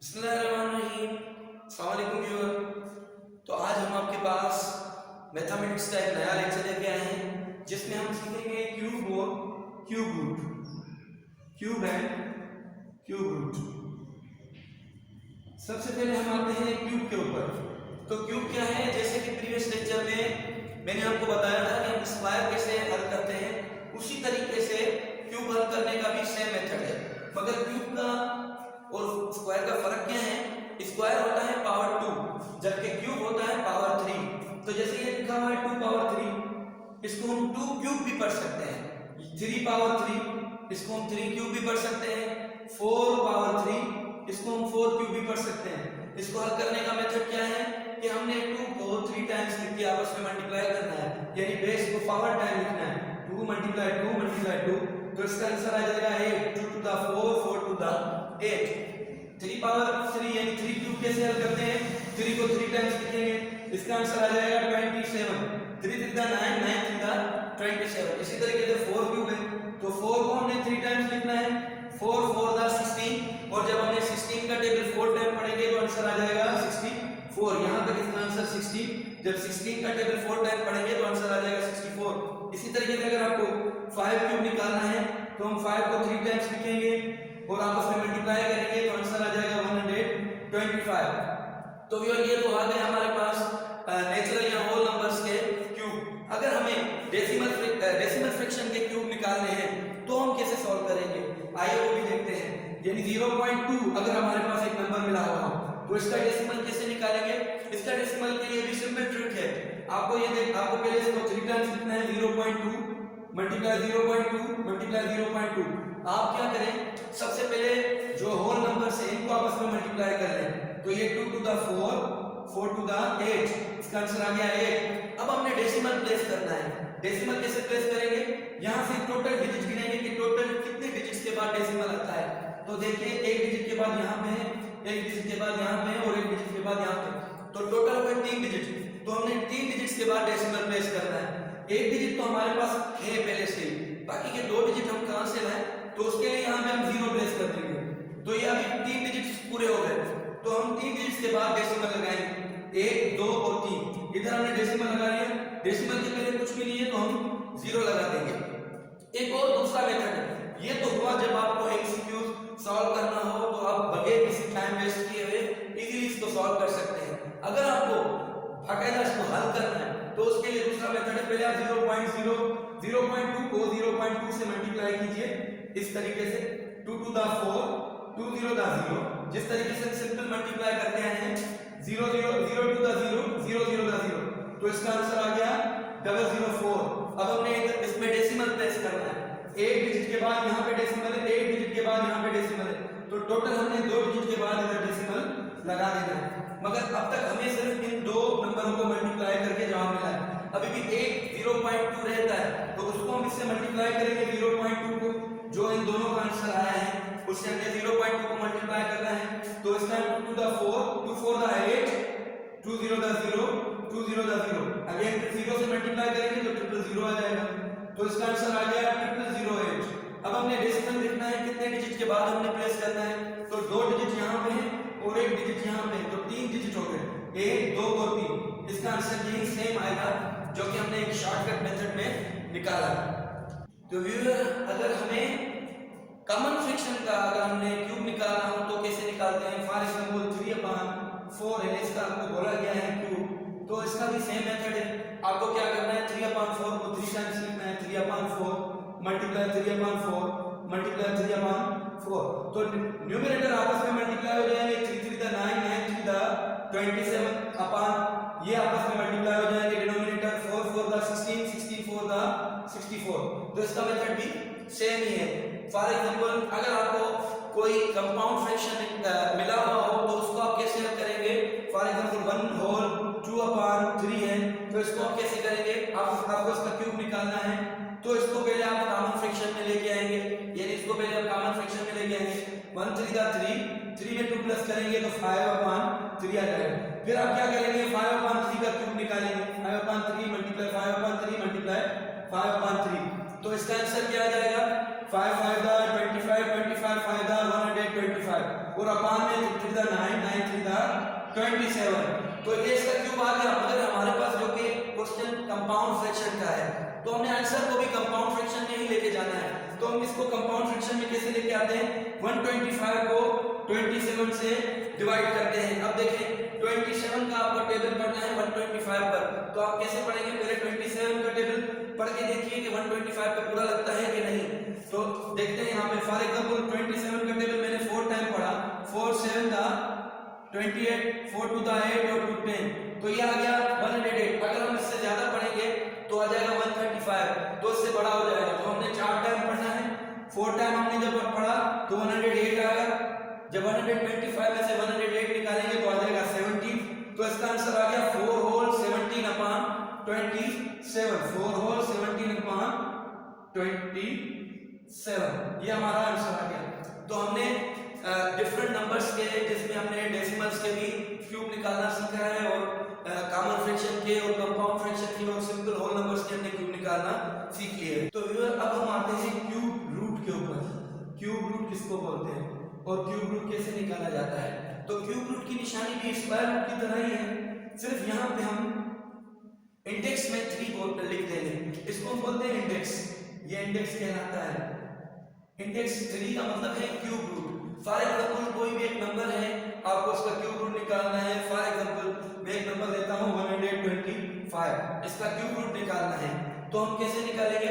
बिस्मिल्लाहिर्रहमानिर्रहीम। अस्सलाम वालेकुम व्यूअर। तो आज हम आपके पास मैथमेटिक्स का एक नया लेक्चर लेके आए हैं जिसमें हम सीखेंगे क्यूब और cube root, cube and cube root. सबसे पहले हम आते हैं क्यूब के ऊपर। तो क्यूब क्या है, जैसे कि प्रीवियस लेक्चर में मैंने आपको बताया था कि हम स्क्वायर कैसे हल करते हैं, उसी तरीके से क्यूब हल करने का भी सेम मेथड है। मगर क्यूब का और स्क्वायर का फर्क क्या है, स्क्वायर होता है पावर 2 जबकि क्यूब होता है पावर 3। तो जैसे ये लिखा हुआ है 2 पावर 3, इसको हम 2 क्यूब भी पढ़ सकते हैं। 3 पावर 3, इसको हम 3 क्यूब भी पढ़ सकते हैं। 4 पावर 3, इसको हम 4 क्यूब भी पढ़ सकते हैं। इसको हल करने का मेथड क्या है कि हमने 2 को 3 टाइम्स लिख के आपस में मल्टीप्लाई करना है, यानी बेस को पावर टाइम लिखना है। 2 मल्टीप्लाई 2 मल्टीप्लाई 2, तो इसका आंसर आ जाएगा 8। 2 to the 4, 4 to the 8। 3 power 3 यानी 3 क्यूब कैसे हल करते हैं, 3 को 3 टाइम्स लिखेंगे, इसका आंसर आ जाएगा 27। 3 3 द 9, 9 3 द 27। इसी तरीके से 4 क्यूब है, तो 4 को हमने 3 टाइम्स लिखना है, 4 4 द 16। और जब हमने 16 का टेबल 4 टाइम पढ़ेंगे तो आंसर आ जाएगा 64। यहां तक इसका आंसर 60। जब 16 का टेबल 4 टाइम पढ़ेंगे तो आंसर आ जाएगा 64। इसी तरीके से अगर आपको 5 क्यूब निकालना है तो हम 5 को 3 टाइम्स लिखेंगे और आपस में मल्टीप्लाई करेंगे तो आंसर आ जाएगा 125। तो ये तो आ गए हमारे पास नेचुरल या होल नंबर्स के क्यूब। अगर हमें डेसिमल फ्रैक्शन के क्यूब निकालने हैं तो हम कैसे सॉल्व करेंगे, आइए वो भी देखते हैं। यानी 0.2 अगर हमारे पास एक नंबर मिला होगा तो इसका डेसिमल कैसे निकालेंगे। इसका डेसिमल के लिए भी सिंपल ट्रिक है। आपको पहले इसको 3 टाइम्स लिखना है, 0.2 मल्टीप्लाई 0.2 मल्टीप्लाई 0.2। आप क्या करें, सबसे पहले जो होल नंबर से इनको आपस में मल्टीप्लाई कर लें। तो ये 2 टू द 4, 4 टू द 8, इसका आंसर आ गया 8। अब हमने डेसिमल प्लेस करना है। डेसिमल कैसे प्लेस करेंगे, यहां से टोटल डिजिट गिनेंगे कि टोटल कितने डिजिट्स के बाद डेसिमल आता है। तो देखिए एक डिजिट के बाद यहां पे है, एक डिजिट के बाद यहां पे है और एक डिजिट के बाद यहां पे, तो टोटल हो गए 3 डिजिट। तो हमने 3 डिजिट्स के बाद डेसिमल प्लेस करना है। एक डिजिट तो हमारे पास है पहले से ही, बाकी के 2 डिजिट हम कहां से लाएं, तो उसके लिए यहां पे हम 0 प्लेस कर देंगे। तो ये अभी 3 डिजिट्स पूरे हो गए, तो हम 3 डिजिट्स के बाद डेसिमल लगाएंगे, 1 2 और 3। इधर हमने डेसिमल लगा लिया, डेसिमल के पहले कुछ भी नहीं है तो हम 0 लगा देंगे। एक और दूसरा मेथड है, ये तो हुआ जब आपको एमसीक्यू सॉल्व करना हो तो आप बगैर किसी टाइम वेस्ट किए हुए इजीली इसको सॉल्व कर सकते हैं। अगर आपको बाकायदा इसको हल करना है तो उसके लिए दूसरा मेथड है, पहले आप 0.2 को 0.2 से मल्टीप्लाई कीजिए इस तरीके से, 2 टू द 4, 2 0 द 0। जिस तरीके से सिंपल मल्टीप्लाई करते हैं 0 0 0 टू द 0, 0 0 द 0, तो इसका आंसर आ गया 004। अब हमने इसमें डेसिमल प्लेस करना है, एक डिजिट के बाद यहाँ पे डेसिमल है, एक डिजिट के बाद यहाँ पे डेसिमल है, तो टोटल हमने 2 डिजिट के बाद इधर डेसिमल लगा देना है। मगर अब तक हमें सिर्फ इन 2 नंबरों को मल्टीप्लाई करके जवाब मिला है। अभी भी एक 0.2 रहता है, तो उसको हम इससे मल्टीप्लाई करेंगे 0.2 को, जो इन दोनों का आंसर आया है उससे हमने 0.2 को मल्टीप्लाई करना है। तो इसका 2 to the 4, 2 4 the 8, 2 0 the 0, 2 0 the 0। Again 0 से मल्टीप्लाई करेंगे तो 0 आ जाएगा, तो इसका आंसर आ गया 0008। अब हमने डेसिमल लिखना है, कितने डिजिट के बाद हमने प्लेस करना है, तो 2 डिजिट यहाँ पे है और 1 डिजिट यहाँ पे, तो 3 डिजिट हो गए, 1 2 और 3। इसका आंसर यही सेम आएगा जो कि हमने एक शॉर्टकट मेथड में निकाला। तो व्यूअर, अगर हमें कॉमन फ्रैक्शन का अगर हमने क्यूब निकालना हो तो कैसे निकालते हैं। फॉर एग्जांपल 3/4 है, इसका आपको बोला गया है क्यूब, तो इसका भी सेम मेथड है। आपको क्या करना है, 3/4 को 3 टाइम्स लिखना है, 3/4 मल्टीप्लाई 3/4 मल्टीप्लाई 3/4, तो न्यूमरेटर आपस में मल्टीप्लाई हो जाएंगे, 3 3 द 9, 9 3 द 27 अपॉन ये आपस में मल्टीप्लाई हो जाएंगे, डिनोमिनेटर 4 4 द 16, 16 4 द 64। तो इसका मेथड भी सेम ही है। फॉर एग्जांपल अगर आपको कोई कंपाउंड फ्रैक्शन मिला हुआ हो तो उसको आप कैसे हल करेंगे। फॉर एग्जांपल 1 होल 2/3 है, तो इसको आप कैसे करेंगे, आपको इसका क्यूब निकालना है, तो इसको पहले आप कॉमन फ्रैक्शन में लेके आएंगे, यानी इसको पहले आप कॉमन फ्रैक्शन में लेके आएंगे। 1 3 द 3, 3 में 2 प्लस करेंगे तो 5/3 आ जाएगा। फिर आप क्या करेंगे, 5/3 का क्यूब निकालेंगे, 5/3 मल्टीप्लाई 5/3 मल्टीप्लाई 5/3, तो इसका आंसर क्या आ जाएगा, 5 5 द 25, 25 5 द 125, और अपान में 3 द 9, 9 3 द 27। तो ये इसका क्यूब आ गया। मगर हमारे पास जो कि क्वेश्चन कंपाउंड फ्रैक्शन का है, तो हमने आंसर को भी कंपाउंड फ्रैक्शन में ही लेके जाना है। तो हम इसको कंपाउंड फ्रैक्शन में कैसे लेके आते हैं, 125 को 27 से डिवाइड करते हैं। अब देखें 27 का आपको टेबल पढ़ना है 125 पर, तो आप कैसे पढ़ेंगे, पहले 27 का टेबल पढ़ के देखिए कि 125 पे पूरा लगता है कि नहीं। तो देखते हैं यहाँ पे फॉर एग्जांपल 27 का टेबल मैंने 4 टाइम पढ़ा, 4 7 द 28, 4 2 द 8 और 2 10, तो ये आ गया 108। अगर हम इससे ज्यादा पढ़ेंगे तो आ जाएगा 135, तो इससे बड़ा हो जाएगा। तो हमने 4 टाइम पढ़ना है, 4 टाइम हमने जब पढ़ा तो 108 आएगा। जब 125 में से 108 निकालेंगे तो आ जाएगा 17। तो इसका आंसर आ गया 4 होल 17 अपॉन 27, 4 होल 17 अपॉन 27, ये हमारा आंसर आ गया। तो हमने डिफरेंट नंबर्स के, जिसमें हमने डेसिमल्स के भी क्यूब निकालना सीखा है, और कॉमन फ्रैक्शन के और कंपाउंड फ्रैक्शन के और सिंपल होल नंबर्स के हमने क्यूब निकालना सीख लिए। तो व्यूअर अब हम आते हैं क्यूब रूट के ऊपर। क्यूब रूट किसको बोलते हैं और क्यूब रूट कैसे निकाला जाता है। तो क्यूब रूट की निशानी भी स्क्वायर रूट की तरह ही है, सिर्फ यहाँ पे हम इंडेक्स में 3 बोल लिख देंगे। इसको हम बोलते हैं इंडेक्स, ये इंडेक्स कहलाता है। इंडेक्स 3 का मतलब है क्यूब रूट। फॉर एग्जांपल कोई भी एक नंबर है, आपको उसका क्यूब रूट निकालना है। फॉर एग्जांपल मैं एक नंबर लेता हूं 125, इसका क्यूब रूट निकालना है। तो हम कैसे निकालेंगे,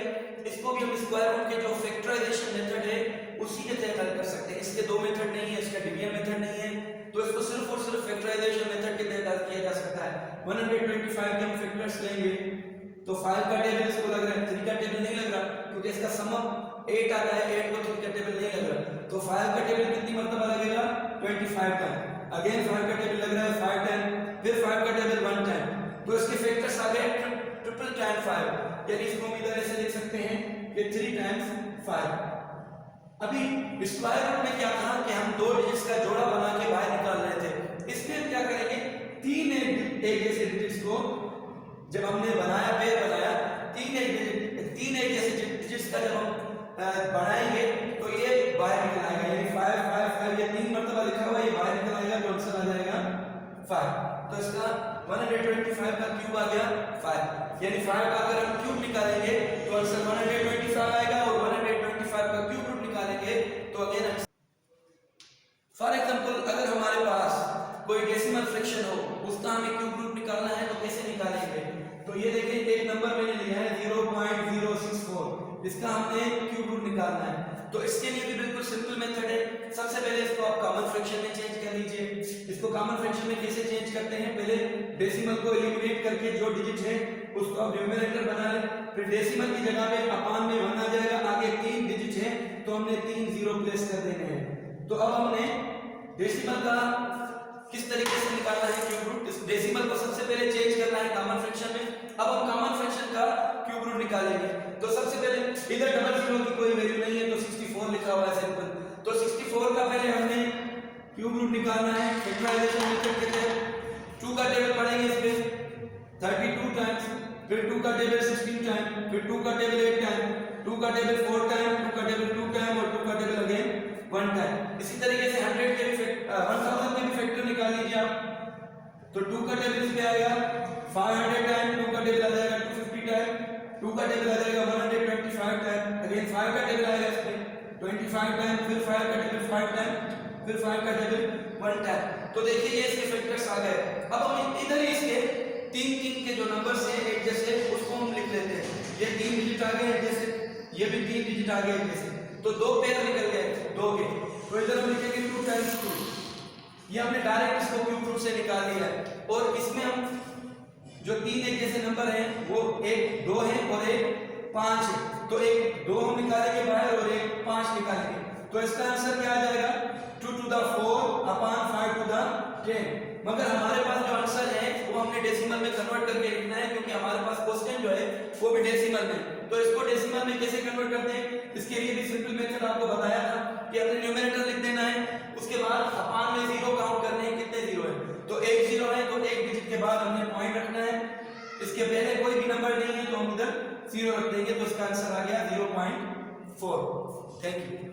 इसको भी हम स्क्वायर रूट के जो फैक्टराइजेशन मेथड है उसी के तहत हल कर सकते हैं। इसके दो मेथड नहीं है, इसका डिवीजन मेथड नहीं है, तो इसको सिर्फ और सिर्फ फैक्टराइजेशन मेथड के तहत हल किया जा सकता है। 125 के हम फैक्टर्स लेंगे तो 5 का टेबल इसको लग रहा है, 3 का टेबल नहीं लग रहा क्योंकि इसका सम 8 आता है, 8 को 3 का टेबल नहीं लग रहा। तो 5 का टेबल कितनी मर्तबा लगेगा, 25 टाइम। अगेन 5 का टेबल लग रहा है 5 टाइम, फिर 5 का टेबल 1 टाइम। तो इसके फैक्टर्स आ गए ट्रिपल टाइम 5, यानी इसको हम इधर ऐसे लिख सकते हैं कि 3 टाइम्स 5। अभी स्क्वायर रूट में क्या था कि हम 2 डिजिट्स का जोड़ा बना के बाहर निकाल रहे थे। इसमें हम क्या करेंगे, 3 एक जैसे डिजिट्स को जब हमने बनाया, पेयर बनाया, 3 एक जैसे डिजिट्स का जब हम बढ़ाएंगे तो ये बाहर निकल आएगा, यानी 5 5 5, ये 3 मर्तबा लिखा हुआ है, ये बाहर निकल आएगा, तो आंसर आ जाएगा 5। तो इसका 125 का क्यूब आ गया 5, यानी 5 का अगर हम क्यूब निकालेंगे तो आंसर 125 आएगा, और 125 का क्यूब रूट निकालेंगे तो अगेन। फॉर एग्जांपल अगर हमारे पास कोई डेसिमल फ्रैक्शन हो, उसका हमें क्यूब रूट निकालना है तो कैसे निकालेंगे। तो ये देखिए एक नंबर मैंने लिया है 0.064, इसका हमने क्यूब रूट निकालना है। तो इसके लिए भी बिल्कुल सिंपल मेथड है। सबसे पहले इसको आप कॉमन फ्रैक्शन में चेंज कर लीजिए। इसको कॉमन फ्रैक्शन में कैसे चेंज करते हैं, पहले डेसिमल को एलिमिनेट करके जो डिजिट है उसको आप न्यूमरेटर बना लें, फिर डेसिमल की जगह पे अपान में 1 आ जाएगा, आगे 3 डिजिट है तो हमने 3 जीरो प्लेस कर देने हैं। तो अब हमने डेसिमल का किस तरीके से निकालना है क्यूब रूट, इस डेसिमल को सबसे पहले चेंज करना है कॉमन फ्रैक्शन में। अब हम कॉमन फ्रैक्शन का क्यूब रूट निकालेंगे। तो सबसे पहले इधर डबल जीरो की कोई वैल्यू नहीं है तो 64 लिखा हुआ है सिंपल, तो 64 का पहले हमने क्यूब रूट निकालना है फैक्टराइजेशन मेथड के तहत। 2 का टेबल पढ़ेंगे इसमें 32 टाइम्स, फिर 2 का टेबल 16 टाइम, फिर 2 का टेबल 8 टाइम, 2 का टेबल 4 टाइम, 2 का टेबल 2 टाइम और 2 का टेबल अगेन 1 टाइम। इसी तरीके से 100 के भी 1000 के भी फैक्टर निकाल लीजिए आप। तो 2 का टेबल इस पे आएगा 500 टाइम, 2 का टेबल आ जाएगा 250 टाइम, 2 का टेबल आ जाएगा 125 टाइम, अगेन 5 का टेबल आएगा इस पे 25 टाइम, फिर 5 का टेबल 5 टाइम, फिर 5 का टेबल 1 टाइम। तो देखिए ये इसके फैक्टर्स आ गए। अब हम इधर ही इसके 3 के जो नंबर्स हैं एक जैसे, उसको हम लिख लेते हैं। ये 3 डिजिट आ गए जैसे, ये भी 3 डिजिट आ गए जैसे, तो 2 पेयर निकल गए 2 के। तो इधर हम लिखेंगे 2 टाइम्स 2, ये हमने डायरेक्ट इसको क्यूब रूट से निकाल दिया है। और इसमें हम जो 3 एक जैसे नंबर हैं वो एक 2 है और एक 5 है, तो एक 2 हम निकालेंगे बाहर और एक 5 निकालेंगे। तो इसका आंसर क्या आ जाएगा 2 to the 4 upon 5 to the 10। मगर हमारे पास जो आंसर है वो हमने डेसिमल में कन्वर्ट करके लिखना है, क्योंकि हमारे पास क्वेश्चन जो है वो भी डेसिमल में। तो इसको डेसिमल में कैसे कन्वर्ट करते हैं, इसके लिए भी सिंपल मेथड आपको बताया था कि अपने न्यूमरेटर लिख देना है, उसके बाद अपान में 0 काउंट करने हैं कितने 0 है। तो एक 0 है तो एक डिजिट के बाद हमने पॉइंट रखना है, इसके पहले कोई भी नंबर नहीं है तो हम इधर 0 रख देंगे, तो इसका आंसर आ गया 0.4। Thank you.